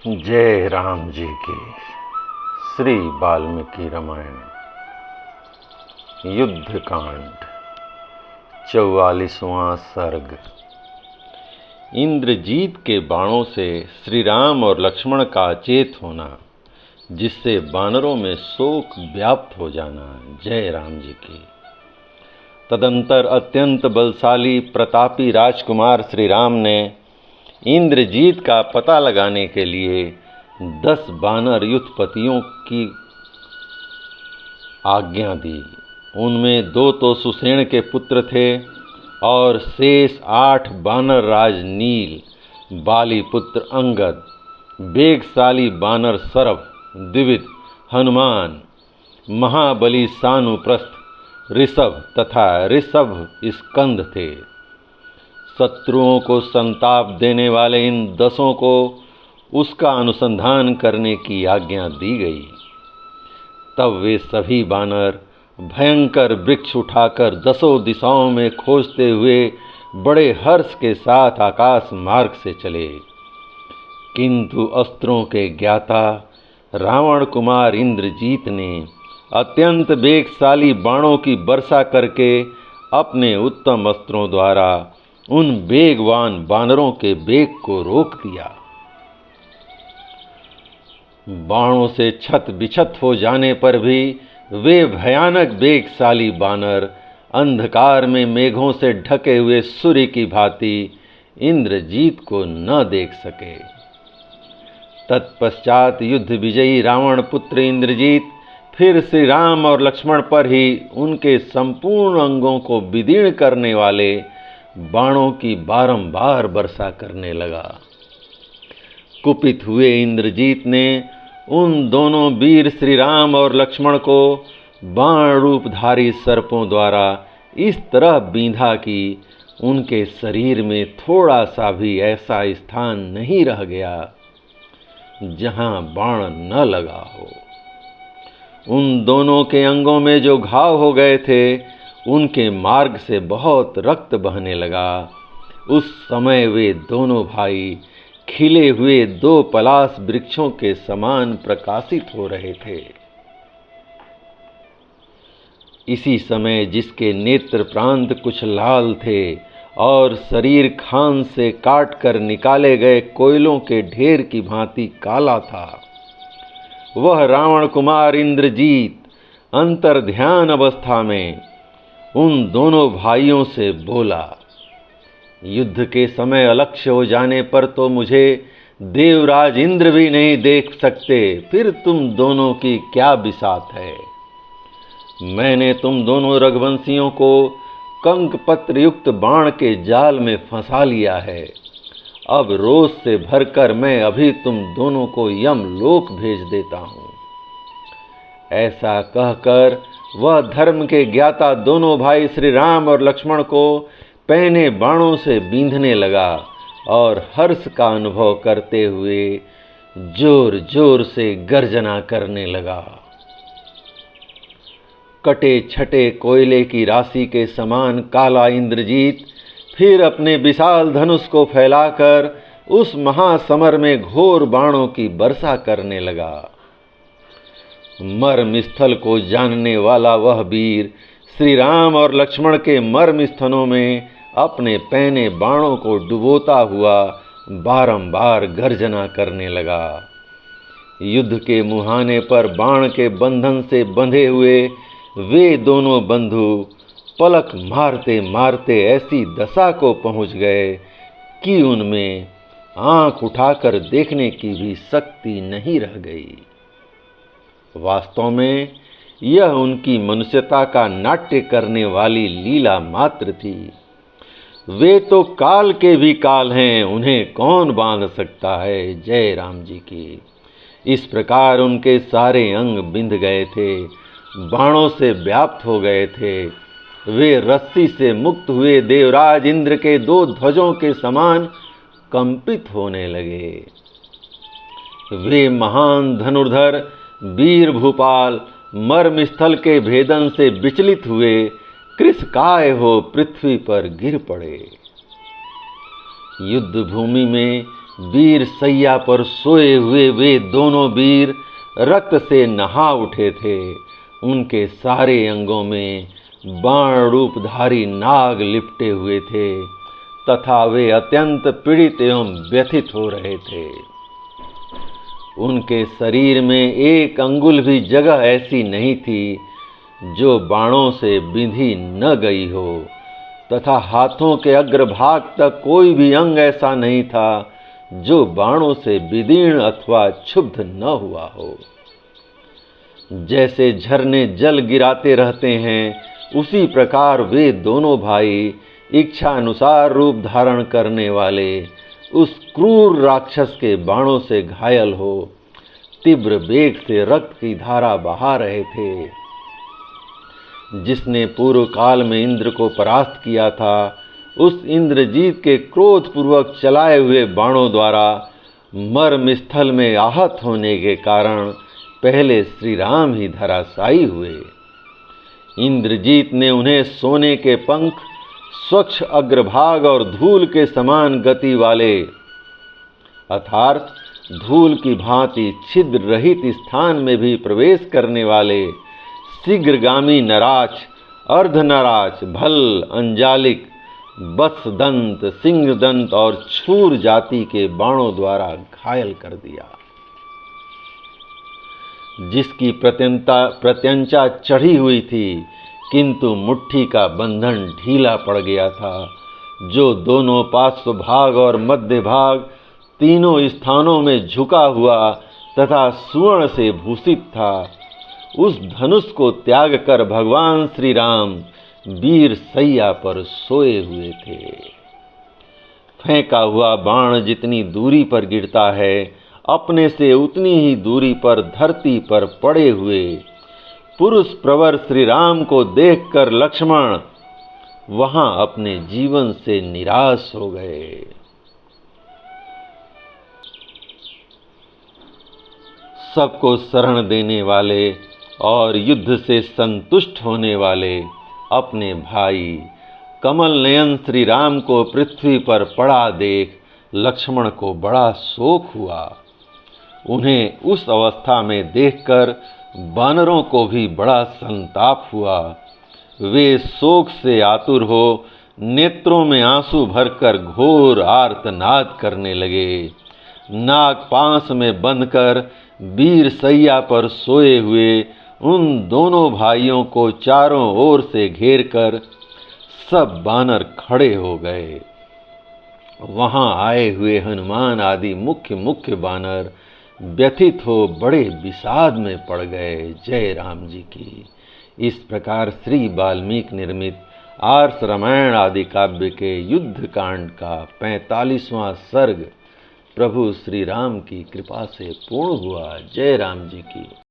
जय राम जी की। श्री वाल्मीकि रामायण युद्ध कांड 44वां सर्ग। इंद्रजीत के बाणों से श्री राम और लक्ष्मण का अचेत होना, जिससे वानरों में शोक व्याप्त हो जाना। जय राम जी की। तदंतर अत्यंत बलशाली प्रतापी राजकुमार श्री राम ने इंद्रजीत का पता लगाने के लिए 10 वानर युद्धपतियों की आज्ञा दी। उनमें 2 तो सुषेण के पुत्र थे और शेष 8 वानर राज नील, बाली पुत्र अंगद, वेगशाली वानर सरभ, द्विविद, हनुमान, महाबली सानुप्रस्थ, ऋषभ तथा ऋषभ स्कंद थे। शत्रुओं को संताप देने वाले इन 10 को उसका अनुसंधान करने की आज्ञा दी गई। तब वे सभी वानर भयंकर वृक्ष उठाकर 10 दिशाओं में खोजते हुए बड़े हर्ष के साथ आकाश मार्ग से चले। किंतु अस्त्रों के ज्ञाता रावण कुमार इंद्रजीत ने अत्यंत वेगशाली बाणों की वर्षा करके अपने उत्तम अस्त्रों द्वारा उन वेगवान वानरों के वेग को रोक दिया। बाणों से छत बिछत हो जाने पर भी वे भयानक वेगशाली वानर अंधकार में मेघों से ढके हुए सूर्य की भांति इंद्रजीत को न देख सके। तत्पश्चात युद्ध विजयी रावण पुत्र इंद्रजीत फिर श्री राम और लक्ष्मण पर ही उनके संपूर्ण अंगों को विदीर्ण करने वाले बाणों की बारंबार वर्षा करने लगा। कुपित हुए इंद्रजीत ने उन दोनों वीर श्री राम और लक्ष्मण को बाण रूपधारी सर्पों द्वारा इस तरह बींधा कि उनके शरीर में थोड़ा सा भी ऐसा स्थान नहीं रह गया जहां बाण न लगा हो। उन दोनों के अंगों में जो घाव हो गए थे, उनके मार्ग से बहुत रक्त बहने लगा। उस समय वे दोनों भाई खिले हुए 2 पलाश वृक्षों के समान प्रकाशित हो रहे थे। इसी समय जिसके नेत्र प्रांत कुछ लाल थे और शरीर खान से काट कर निकाले गए कोयलों के ढेर की भांति काला था, वह रावण कुमार इंद्रजीत अंतर्ध्यान अवस्था में उन दोनों भाइयों से बोला, युद्ध के समय अलक्ष्य हो जाने पर तो मुझे देवराज इंद्र भी नहीं देख सकते, फिर तुम दोनों की क्या बिसात है। मैंने तुम दोनों रघुवंशियों को कंक पत्र युक्त बाण के जाल में फंसा लिया है। अब रोष से भरकर मैं अभी तुम दोनों को यमलोक भेज देता हूँ। ऐसा कहकर वह धर्म के ज्ञाता दोनों भाई श्री राम और लक्ष्मण को पहने बाणों से बींधने लगा और हर्ष का अनुभव करते हुए जोर जोर से गर्जना करने लगा। कटे छटे कोयले की राशि के समान काला इंद्रजीत फिर अपने विशाल धनुष को फैलाकर उस महासमर में घोर बाणों की वर्षा करने लगा। मर्म स्थल को जानने वाला वह वीर श्री राम और लक्ष्मण के मर्म स्थलों में अपने पहने बाणों को डुबोता हुआ बारंबार गर्जना करने लगा। युद्ध के मुहाने पर बाण के बंधन से बंधे हुए वे दोनों बंधु पलक मारते मारते ऐसी दशा को पहुंच गए कि उनमें आंख उठाकर देखने की भी शक्ति नहीं रह गई। वास्तव में यह उनकी मनुष्यता का नाट्य करने वाली लीला मात्र थी। वे तो काल के भी काल हैं, उन्हें कौन बांध सकता है। जय राम जी की। इस प्रकार उनके सारे अंग बिंध गए थे, बाणों से व्याप्त हो गए थे। वे रस्सी से मुक्त हुए देवराज इंद्र के 2 ध्वजों के समान कंपित होने लगे। वे महान धनुर्धर वीर भूपाल मर्म स्थल के भेदन से विचलित हुए कृशकाय हो पृथ्वी पर गिर पड़े। युद्ध भूमि में वीर सैया पर सोए हुए वे दोनों वीर रक्त से नहा उठे थे। उनके सारे अंगों में बाण रूपधारी नाग लिपटे हुए थे तथा वे अत्यंत पीड़ित एवं व्यथित हो रहे थे। उनके शरीर में एक अंगुल भी जगह ऐसी नहीं थी जो बाणों से बिंधी न गई हो तथा हाथों के अग्रभाग तक कोई भी अंग ऐसा नहीं था जो बाणों से विदीर्ण अथवा क्षुब्ध न हुआ हो। जैसे झरने जल गिराते रहते हैं उसी प्रकार वे दोनों भाई इच्छा अनुसार रूप धारण करने वाले उस क्रूर राक्षस के बाणों से घायल हो तीव्र वेग से रक्त की धारा बहा रहे थे। जिसने पूर्व काल में इंद्र को परास्त किया था उस इंद्रजीत के क्रोध पूर्वक चलाए हुए बाणों द्वारा मर्म स्थल में आहत होने के कारण पहले श्री राम ही धराशायी हुए। इंद्रजीत ने उन्हें सोने के पंख, स्वच्छ अग्रभाग और धूल के समान गति वाले अर्थात धूल की भांति छिद्र रहित स्थान में भी प्रवेश करने वाले शीघ्रगामी नराच, अर्धनराच, भल, अंजालिक, वत्सदंत, सिंहदंत और छूर जाति के बाणों द्वारा घायल कर दिया। जिसकी प्रत्यंचा चढ़ी हुई थी किंतु मुट्ठी का बंधन ढीला पड़ गया था, जो दोनों पार्श्व भाग और मध्य भाग तीनों स्थानों में झुका हुआ तथा सुवर्ण से भूषित था। उस धनुष को त्याग कर भगवान श्री राम वीर सैया पर सोए हुए थे। फेंका हुआ बाण जितनी दूरी पर गिरता है अपने से उतनी ही दूरी पर धरती पर पड़े हुए पुरुष प्रवर श्री राम को देखकर लक्ष्मण वहां अपने जीवन से निराश हो गए। सबको शरण देने वाले और युद्ध से संतुष्ट होने वाले अपने भाई कमल नयन श्री राम को पृथ्वी पर पड़ा देख लक्ष्मण को बड़ा शोक हुआ। उन्हें उस अवस्था में देखकर वानरों को भी बड़ा संताप हुआ। वे शोक से आतुर हो नेत्रों में आंसू भरकर घोर आर्तनाद करने लगे। नागपाश में बंधकर वीर सैया पर सोए हुए उन दोनों भाइयों को चारों ओर से घेरकर सब वानर खड़े हो गए। वहां आए हुए हनुमान आदि मुख्य वानर व्यथित हो बड़े विषाद में पड़ गए। जय राम जी की। इस प्रकार श्री वाल्मीकि निर्मित आर्ष रामायण आदि काव्य के युद्ध कांड का 45वां सर्ग प्रभु श्री राम की कृपा से पूर्ण हुआ। जय राम जी की।